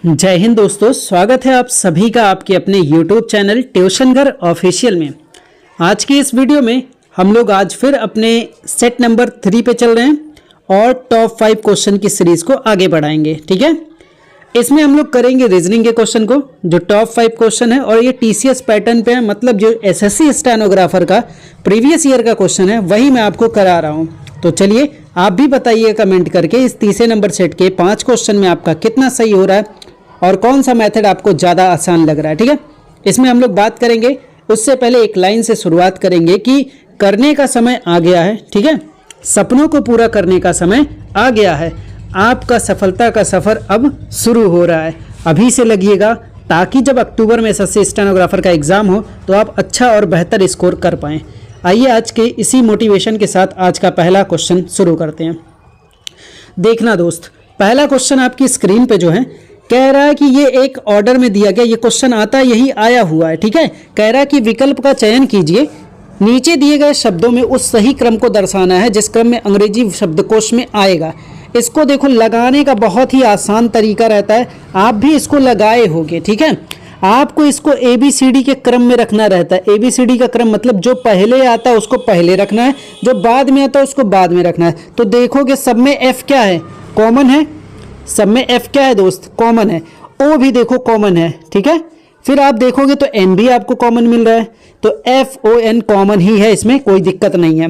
जय हिंद दोस्तों, स्वागत है आप सभी का आपके अपने YouTube चैनल ट्यूशन घर ऑफिशियल में। आज की इस वीडियो में हम लोग आज फिर अपने सेट नंबर 3 पे चल रहे हैं और टॉप 5 क्वेश्चन की सीरीज को आगे बढ़ाएंगे। ठीक है, इसमें हम लोग करेंगे रीजनिंग के क्वेश्चन को, जो टॉप 5 क्वेश्चन है और ये TCS पैटर्न पे है, मतलब जो SSC स्टेनोग्राफर का प्रीवियस ईयर का क्वेश्चन है वही मैं आपको करा रहा हूँ। तो चलिए आप भी बताइए कमेंट करके इस तीसरे नंबर सेट के 5 क्वेश्चन में आपका कितना सही हो रहा है और कौन सा मेथड आपको ज़्यादा आसान लग रहा है। ठीक है, इसमें हम लोग बात करेंगे, उससे पहले एक लाइन से शुरुआत करेंगे कि करने का समय आ गया है। ठीक है, सपनों को पूरा करने का समय आ गया है, आपका सफलता का सफ़र अब शुरू हो रहा है। अभी से लगिएगा ताकि जब अक्टूबर में SSC स्टेनोग्राफर का एग्ज़ाम हो तो आप अच्छा और बेहतर स्कोर कर पाएँ। आइए आज के इसी मोटिवेशन के साथ आज का पहला क्वेश्चन शुरू करते हैं। देखना दोस्त, पहला क्वेश्चन आपकी स्क्रीन पे जो है कह रहा है कि ये एक ऑर्डर में दिया गया, ये क्वेश्चन आता यही आया हुआ है। ठीक है, कह रहा है कि विकल्प का चयन कीजिए, नीचे दिए गए शब्दों में उस सही क्रम को दर्शाना है जिस क्रम में अंग्रेजी शब्दकोश में आएगा। इसको देखो लगाने का बहुत ही आसान तरीका रहता है, आप भी इसको लगाए होंगे। ठीक है, आपको इसको ABCD के क्रम में रखना रहता है। ABCD का क्रम मतलब जो पहले आता है उसको पहले रखना है, जो बाद में आता है उसको बाद में रखना है। तो देखोगे सब में F क्या है, कॉमन है। सब में F क्या है दोस्त, कॉमन है। O भी देखो कॉमन है। ठीक है, फिर आप देखोगे तो N भी आपको कॉमन मिल रहा है, तो FON कॉमन ही है, इसमें कोई दिक्कत नहीं है।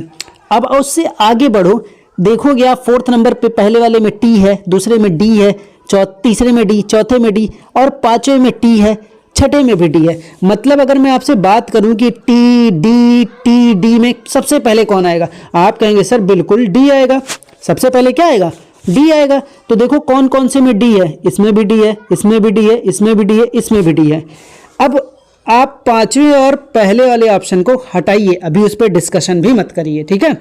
अब उससे आगे बढ़ो, देखोगे आप 4th नंबर पे पहले वाले में T है, दूसरे में D है, तीसरे में D, चौथे में D और पांचवें में T है, छठे में भी D है। मतलब अगर मैं आपसे बात करूं कि T D में सबसे पहले कौन आएगा, आप कहेंगे सर बिल्कुल D आएगा। सबसे पहले क्या आएगा, D आएगा। तो देखो कौन कौन से में D है, इसमें भी D है, इसमें भी D है, इसमें भी D है, इसमें भी D है। अब आप पांचवें और पहले वाले ऑप्शन को हटाइए, अभी उस पर डिस्कशन भी मत करिए। ठीक है,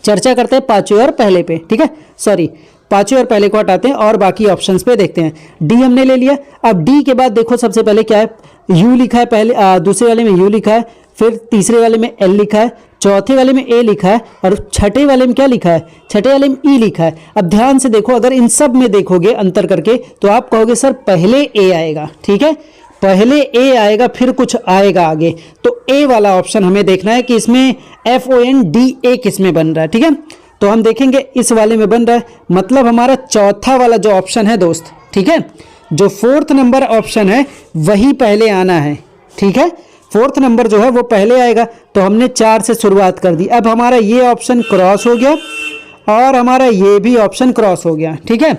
चर्चा करते हैं पांचवें और पहले पे। ठीक है, सॉरी, पांचवें और पहले को हटाते हैं और बाकी ऑप्शंस पे देखते हैं। D हमने ले लिया। अब D के बाद देखो सबसे पहले क्या है, U लिखा है, पहले दूसरे वाले में U लिखा है, फिर तीसरे वाले में L लिखा है, चौथे वाले में A लिखा है और छठे वाले में क्या लिखा है, छठे वाले में E लिखा है। अब ध्यान से देखो, अगर इन सब में देखोगे अंतर करके तो आप कहोगे सर पहले A आएगा। ठीक है, पहले A आएगा फिर कुछ आएगा आगे, तो A वाला ऑप्शन हमें देखना है कि इसमें FONDA किस में बन रहा है। ठीक है, तो हम देखेंगे इस वाले में बन रहा है, मतलब हमारा चौथा वाला जो ऑप्शन है दोस्त, ठीक है, जो 4th नंबर ऑप्शन है वही पहले आना है। ठीक है, 4th नंबर जो है वो पहले आएगा। तो हमने 4 से शुरुआत कर दी। अब हमारा ये ऑप्शन क्रॉस हो गया और हमारा ये भी ऑप्शन क्रॉस हो गया। ठीक है,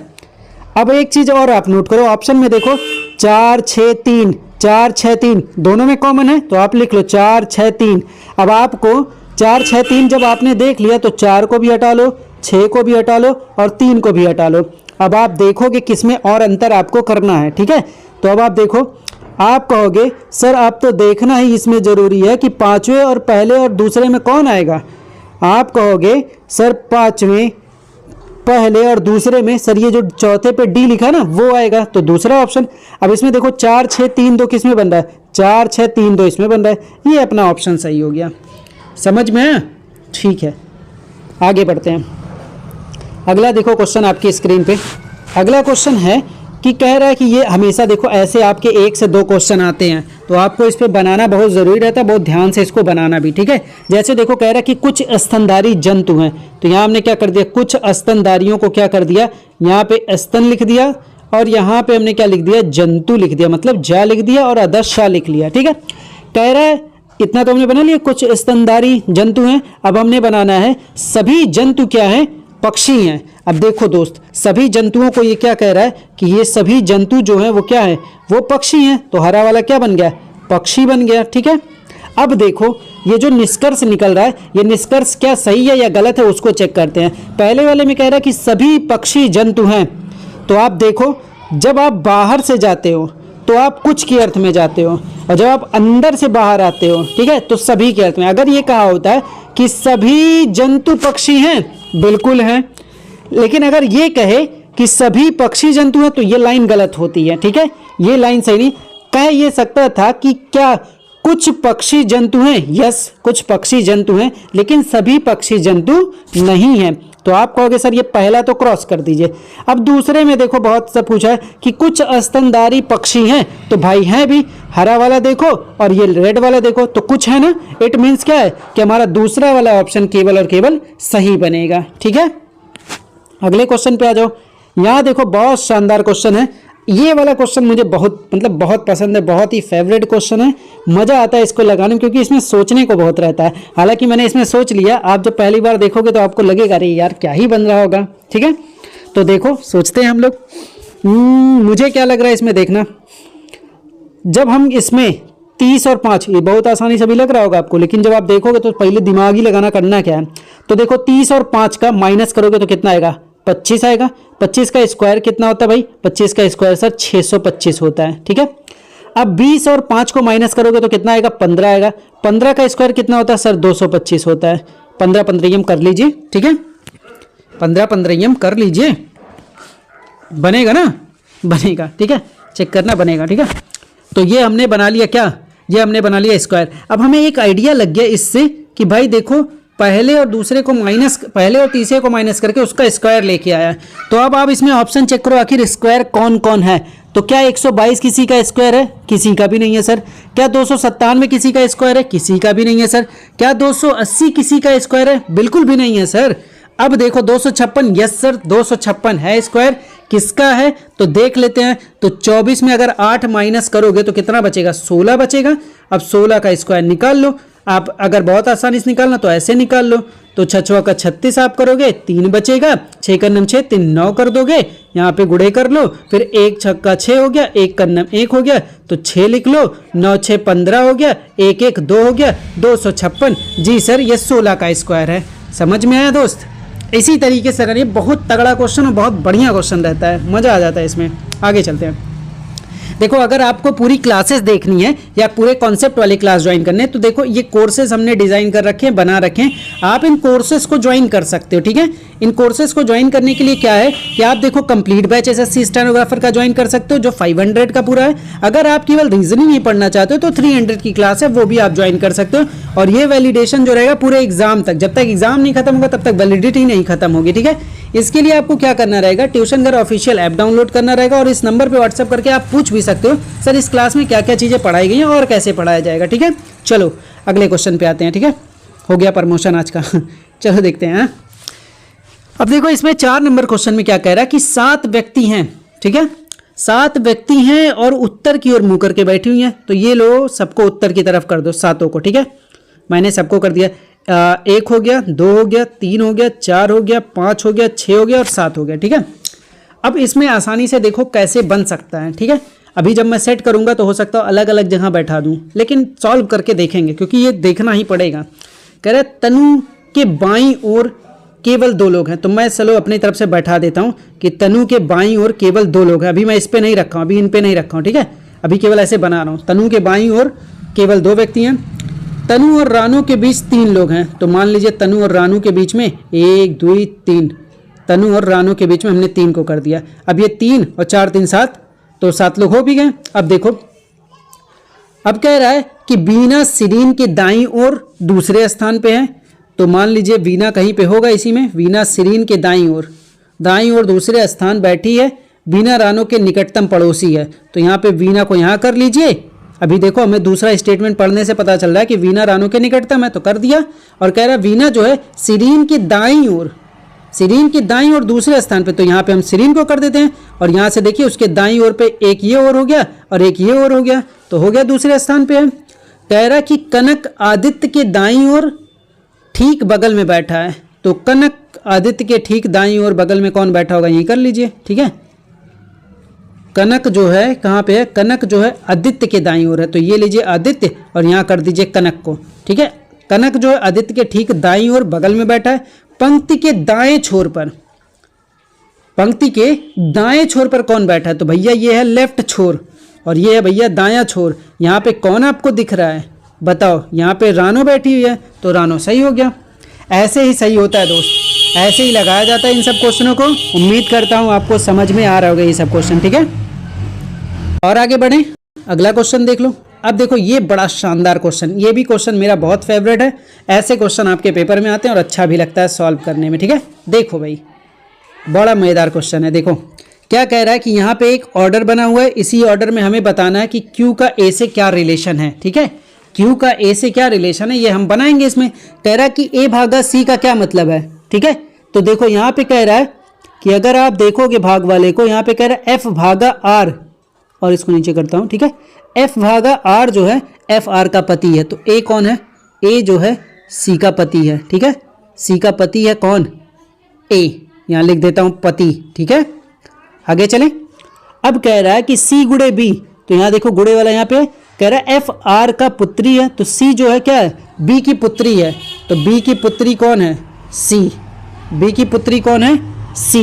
अब एक चीज़ और आप नोट करो, ऑप्शन में देखो 4 6 3, 4 6 3 दोनों में कॉमन है, तो आप लिख लो 4 6 3। अब आपको 4 6 3 जब आपने देख लिया तो 4 को भी हटा लो, 6 को भी हटा लो और 3 को भी हटा लो। अब आप देखोगे किसमें और अंतर आपको करना है। ठीक है, तो अब आप देखो, आप कहोगे सर आप तो देखना ही इसमें ज़रूरी है कि पांचवें और पहले और दूसरे में कौन आएगा। आप कहोगे सर पांचवें, पहले और दूसरे में सर ये जो चौथे पे D लिखा ना वो आएगा, तो दूसरा ऑप्शन। अब इसमें देखो 4 6 3 2 किस में बन रहा है, 4 6 3 2 इसमें बन रहा है, ये अपना ऑप्शन सही हो गया। समझ में आया? ठीक है, आगे बढ़ते हैं। अगला देखो क्वेश्चन आपकी स्क्रीन पे। अगला क्वेश्चन है कि कह रहा है कि ये हमेशा देखो ऐसे आपके 1 से 2 क्वेश्चन आते हैं, तो आपको इस पे बनाना बहुत ज़रूरी रहता है, बहुत ध्यान से इसको बनाना भी। ठीक है, जैसे देखो कह रहा है कि कुछ स्तनधारी जंतु हैं, तो यहाँ हमने क्या कर दिया, कुछ स्तनधारियों को क्या कर दिया, यहाँ पे स्तन लिख दिया और यहाँ पे हमने क्या लिख दिया, जंतु लिख दिया, मतलब जा लिख दिया और अदर्श शा लिख लिया। ठीक है, कह रहा है इतना तो हमने बना लिया, कुछ स्तनधारी जंतु हैं। अब हमने बनाना है सभी जंतु क्या हैं, पक्षी हैं। अब देखो दोस्त, सभी जंतुओं को ये क्या कह रहा है कि ये सभी जंतु जो हैं वो क्या है, वो पक्षी हैं, तो हरा वाला क्या बन गया, पक्षी बन गया। ठीक है, अब देखो ये जो निष्कर्ष निकल रहा है, ये निष्कर्ष क्या सही है या गलत है उसको चेक करते हैं। पहले वाले में कह रहा है कि सभी पक्षी जंतु हैं, तो आप देखो जब आप बाहर से जाते हो तो आप कुछ के अर्थ में जाते हो और जब आप अंदर से बाहर आते हो, ठीक है, तो सभी के अर्थ में। अगर ये कहा होता है कि सभी जंतु पक्षी हैं, बिल्कुल हैं, लेकिन अगर ये कहे कि सभी पक्षी जंतु हैं तो ये लाइन गलत होती है। ठीक है, ये लाइन सही नहीं। कह ये सकता था कि क्या कुछ पक्षी जंतु हैं, यस कुछ पक्षी जंतु हैं, लेकिन सभी पक्षी जंतु नहीं हैं। तो आप कहोगे सर ये पहला तो क्रॉस कर दीजिए। अब दूसरे में देखो बहुत सा पूछा है कि कुछ स्तनधारी पक्षी हैं, तो भाई हैं भी, हरा वाला देखो और ये रेड वाला देखो, तो कुछ है ना। इट मीन्स क्या है कि हमारा दूसरा वाला ऑप्शन केवल और केवल सही बनेगा। ठीक है, अगले क्वेश्चन पे आ जाओ। यहाँ देखो बहुत शानदार क्वेश्चन है, ये वाला क्वेश्चन मुझे बहुत पसंद है, बहुत ही फेवरेट क्वेश्चन है। मज़ा आता है इसको लगाने में क्योंकि इसमें सोचने को बहुत रहता है। हालांकि मैंने इसमें सोच लिया, आप जब पहली बार देखोगे तो आपको लगेगा अरे यार क्या ही बन रहा होगा। ठीक है, तो देखो सोचते हैं हम लोग। मुझे क्या लग रहा है इसमें, देखना, जब हम इसमें 30 और 5, ये बहुत आसानी से भी लग रहा होगा आपको, लेकिन जब आप देखोगे तो पहले दिमाग ही लगाना, करना क्या है। तो देखो 30 और 5 का माइनस करोगे तो कितना आएगा, 25 आएगा। 25 का स्क्वायर कितना होता है भाई, 25 का स्क्वायर सर 625 होता है। ठीक है, अब 20 और 5 को माइनस करोगे तो कितना आएगा, 15 आएगा। 15 का स्क्वायर कितना होता है सर, 225 होता है। 15 15 कर लीजिए। ठीक है, 15 15 कर लीजिए, बनेगा ना, बनेगा। ठीक है, चेक करना, बनेगा। ठीक है, तो ये हमने बना लिया क्या, ये हमने बना लिया स्क्वायर। अब हमें एक आइडिया लग गया इससे कि भाई देखो पहले और दूसरे को माइनस, पहले और तीसरे को माइनस करके उसका स्क्वायर लेके आया। तो अब आप इसमें ऑप्शन चेक करो आखिर स्क्वायर कौन कौन है। तो क्या 122 किसी का स्क्वायर है, किसी का भी नहीं है सर। क्या 297 किसी का स्क्वायर है, किसी का भी नहीं है सर। क्या 280 किसी का स्क्वायर है, बिल्कुल भी नहीं है सर। अब देखो 256, यस सर 256 है स्क्वायर, किसका है तो देख लेते हैं। तो 24 में अगर 8 माइनस करोगे तो कितना बचेगा, 16 बचेगा। अब 16 का स्क्वायर निकाल लो आप, अगर बहुत आसानी से निकालना तो ऐसे निकाल लो। तो 6 का 36 आप करोगे, 3 बचेगा। 6 का 6, 3 9 कर दोगे, यहाँ पे गुड़े कर लो। फिर 1 6 का 6 हो गया, 1 का 1 हो गया, तो 6 लिख लो। 9 6 15 हो गया, 1 1 2 हो गया, 256। जी सर ये 16 का स्क्वायर है। समझ में आया दोस्त। इसी तरीके से अगर, ये बहुत तगड़ा क्वेश्चन और बहुत बढ़िया क्वेश्चन रहता है, मज़ा आ जाता है इसमें। आगे चलते हैं। देखो अगर आपको पूरी क्लासेस देखनी है या पूरे कॉन्सेप्ट वाली क्लास ज्वाइन करने हैं तो देखो ये कोर्सेज हमने डिज़ाइन कर रखे हैं, बना रखे हैं। आप इन कोर्सेज को ज्वाइन कर सकते हो। ठीक है, इन कोर्सेज को ज्वाइन करने के लिए क्या है कि आप देखो कंप्लीट बैच एसएससी स्टेनोग्राफर का ज्वाइन कर सकते हो जो 500 का पूरा है। अगर आप केवल रीजनिंग ही पढ़ना चाहते हो तो 300 की क्लास है, वो भी आप ज्वाइन कर सकते हो। और ये वैलिडेशन जो रहेगा पूरे एग्जाम तक, जब तक एग्जाम नहीं खत्म होगा तब तक वैलिडिटी नहीं खत्म होगी। ठीक है, इसके लिए आपको क्या करना रहेगा, ट्यूशन घर ऑफिशियल ऐप डाउनलोड करना रहेगा और इस नंबर पे व्हाट्सएप करके आप पूछ भी सकते हो सर इस क्लास में क्या क्या चीज़ें पढ़ाई गई हैं और कैसे पढ़ाया जाएगा। ठीक है, चलो अगले क्वेश्चन पे आते हैं। ठीक है, हो गया प्रमोशन आज का। चलो देखते हैं। अब देखो इसमें 4 नंबर क्वेश्चन में क्या कह रहा है कि 7 व्यक्ति हैं। ठीक है, 7 व्यक्ति हैं और उत्तर की ओर मुँह करके बैठी हुई हैं। तो ये लो सबको उत्तर की तरफ कर दो, 7 को। ठीक है, मैंने सबको कर दिया। 1 हो गया, 2 हो गया, 3 हो गया, 4 हो गया, 5 हो गया, 6 हो गया और 7 हो गया। ठीक है, अब इसमें आसानी से देखो कैसे बन सकता है। ठीक है, अभी जब मैं सेट करूंगा तो हो सकता है अलग अलग जगह बैठा दूं, लेकिन सॉल्व करके देखेंगे क्योंकि ये देखना ही पड़ेगा। कह रहा है तनु के बाईं ओर केवल 2 लोग हैं। तो मैं चलो अपनी तरफ से बैठा देता हूं कि तनु के बाईं ओर केवल 2 लोग हैं। अभी मैं इस पे नहीं रखा हूं, अभी इन पे नहीं रखा हूं। ठीक है, अभी केवल ऐसे बना रहा हूं। तनु के बाईं ओर केवल 2 व्यक्ति हैं। तनु और रानू के बीच 3 लोग हैं। तो मान लीजिए तनु और रानू के बीच में 1 2 3, तनु और रानू के बीच में हमने 3 को कर दिया। अब ये 3 और 4 3 7, तो 7 लोग हो भी गए। अब देखो अब कह रहा है कि वीना सीरीन के दाईं ओर दूसरे स्थान पे है। तो मान लीजिए वीना कहीं पे होगा इसी में, वीना सीरीन के दाईं ओर दूसरे स्थान बैठी है। वीना रानू के निकटतम पड़ोसी है। तो यहाँ पे वीना को यहाँ कर लीजिए। अभी देखो हमें दूसरा स्टेटमेंट पढ़ने से पता चल रहा है कि वीना रानू के निकटतम है, तो कर दिया। और कह रहा है वीना जो है सीरीन की दाईं ओर दूसरे स्थान पे, तो यहाँ पे हम सीरीन को कर देते हैं। और यहाँ से देखिए उसके दाईं ओर पे एक ये और हो गया और एक ये और हो गया, तो हो गया दूसरे स्थान पे है। कह रहा कि कनक आदित्य के दाईं ओर ठीक बगल में बैठा है। तो कनक आदित्य के ठीक दाईं ओर बगल में कौन बैठा होगा, यहीं कर लीजिए। ठीक है, कनक जो है कहाँ पे है, कनक जो है आदित्य के दाईं ओर है। तो ये लीजिए आदित्य और यहाँ कर दीजिए कनक को। ठीक है, कनक जो है आदित्य के ठीक दाईं ओर बगल में बैठा है। पंक्ति के दाएं छोर पर कौन बैठा है, तो भैया ये है लेफ्ट छोर और ये है भैया दायां छोर। यहाँ पे कौन आपको दिख रहा है बताओ, यहाँ पे रानो बैठी हुई है, तो रानो सही हो गया। ऐसे ही सही होता है दोस्त, ऐसे ही लगाया जाता है इन सब क्वेश्चनों को। उम्मीद करता हूँ आपको समझ में आ रहा होगा ये सब क्वेश्चन। ठीक है, और आगे बढ़ें, अगला क्वेश्चन देख लो। अब देखो ये बड़ा शानदार क्वेश्चन, ये भी क्वेश्चन मेरा बहुत फेवरेट है। ऐसे क्वेश्चन आपके पेपर में आते हैं और अच्छा भी लगता है सॉल्व करने में। ठीक है, देखो भाई बड़ा मज़ेदार क्वेश्चन है। देखो क्या कह रहा है कि यहाँ पे एक ऑर्डर बना हुआ है, इसी ऑर्डर में हमें बताना है कि Q का A से क्या रिलेशन है। ठीक है, Q का A से क्या रिलेशन है ये हम बनाएंगे। इसमें कह रहा है कि A भागा C का क्या मतलब है। ठीक है, तो देखो यहाँ पे कह रहा है कि अगर आप देखोगे भाग वाले को, यहाँ पे कह रहा है F भागा R, और इसको नीचे करता हूँ। ठीक है, F भागा R जो है F R का पति है, तो A कौन है, A जो है C का पति है। ठीक है, C का पति है कौन, A, यहाँ लिख देता हूँ पति। ठीक है, आगे चलें। अब कह रहा है कि C गुणे B, तो यहाँ देखो गुणे वाला यहाँ पे कह रहा है F R का पुत्री है, तो C जो है क्या है, B की पुत्री है, तो B की पुत्री कौन है, C, B की पुत्री कौन है, C,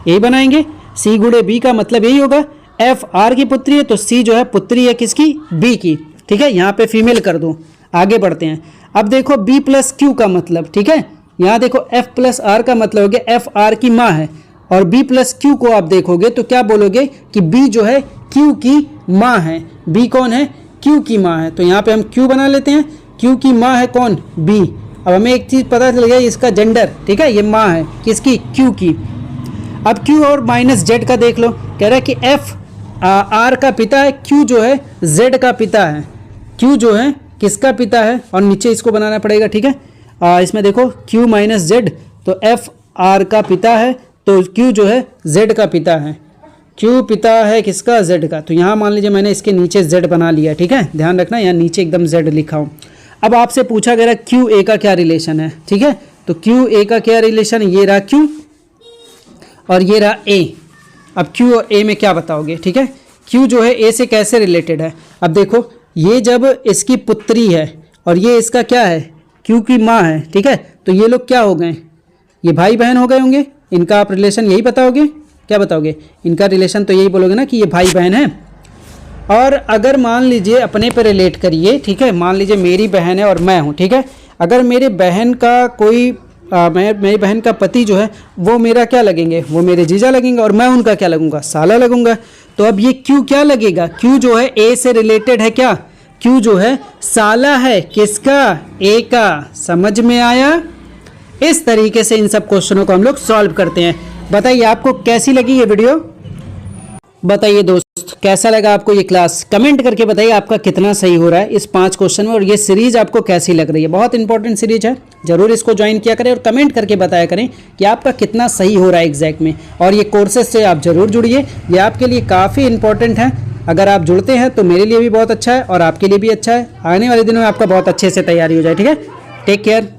यही बनाएंगे। C गुणे B का मतलब यही होगा, F R की पुत्री है तो C जो है पुत्री है किसकी, B की। ठीक है, यहाँ पे फीमेल कर दूँ। आगे बढ़ते हैं। अब देखो B प्लस Q का मतलब, ठीक है, यहाँ देखो F प्लस R का मतलब हो गया F R की माँ है, और B प्लस Q को आप देखोगे तो क्या बोलोगे कि B जो है Q की माँ है। B कौन है, Q की माँ है, तो यहाँ पे हम Q बना लेते हैं। Q की माँ है कौन, B। अब हमें एक चीज़ पता चल गया इसका जेंडर। ठीक है, ये माँ है किसकी, Q की। अब Q और माइनस Z का देख लो, कह रहा है कि F R का पिता है, Q जो है Z का पिता है, Q जो है किसका पिता है, और नीचे इसको बनाना पड़ेगा। ठीक है, इसमें देखो Q माइनस Z, तो F R का पिता है, तो Q जो है Z का पिता है, Q पिता है किसका, Z का। तो यहाँ मान लीजिए मैंने इसके नीचे Z बना लिया। ठीक है, ध्यान रखना यहाँ नीचे एकदम Z लिखा हूँ। अब आपसे पूछा गया Q A का क्या रिलेशन है। ठीक है, तो Q A का क्या रिलेशन है, ये रहा Q और ये रहा A। अब Q और A में क्या बताओगे। ठीक है, Q जो है A से कैसे रिलेटेड है। अब देखो ये जब इसकी पुत्री है और ये इसका क्या है, Q की माँ है। ठीक है, तो ये लोग क्या हो गए, ये भाई बहन हो गए होंगे। इनका आप रिलेशन यही बताओगे, क्या बताओगे, इनका रिलेशन तो यही बोलोगे ना कि ये भाई बहन है। और अगर मान लीजिए अपने पे रिलेट करिए, ठीक है, मान लीजिए मेरी बहन है और मैं हूँ। ठीक है, अगर मेरे बहन का कोई मेरी बहन का पति जो है वो मेरा क्या लगेंगे, वो मेरे जीजा लगेंगे, और मैं उनका क्या लगूंगा, साला लगूंगा। तो अब ये Q क्या लगेगा, Q जो है A से रिलेटेड है क्या, Q जो है साला है किसका, A का। समझ में आया। इस तरीके से इन सब क्वेश्चनों को हम लोग सॉल्व करते हैं। बताइए आपको कैसी लगी ये वीडियो, बताइए दोस्त कैसा लगा आपको ये क्लास, कमेंट करके बताइए आपका कितना सही हो रहा है इस 5 क्वेश्चन में, और ये सीरीज आपको कैसी लग रही है। बहुत इंपॉर्टेंट सीरीज है, जरूर इसको ज्वाइन किया करें और कमेंट करके बताया करें कि आपका कितना सही हो रहा है एग्जैक्ट में। और ये कोर्सेज से आप जरूर जुड़िए, ये आपके लिए काफ़ी इंपॉर्टेंट है। अगर आप जुड़ते हैं तो मेरे लिए भी बहुत अच्छा है और आपके लिए भी अच्छा है। आने वाले दिनों में आपका बहुत अच्छे से तैयारी हो जाए। ठीक है, टेक केयर।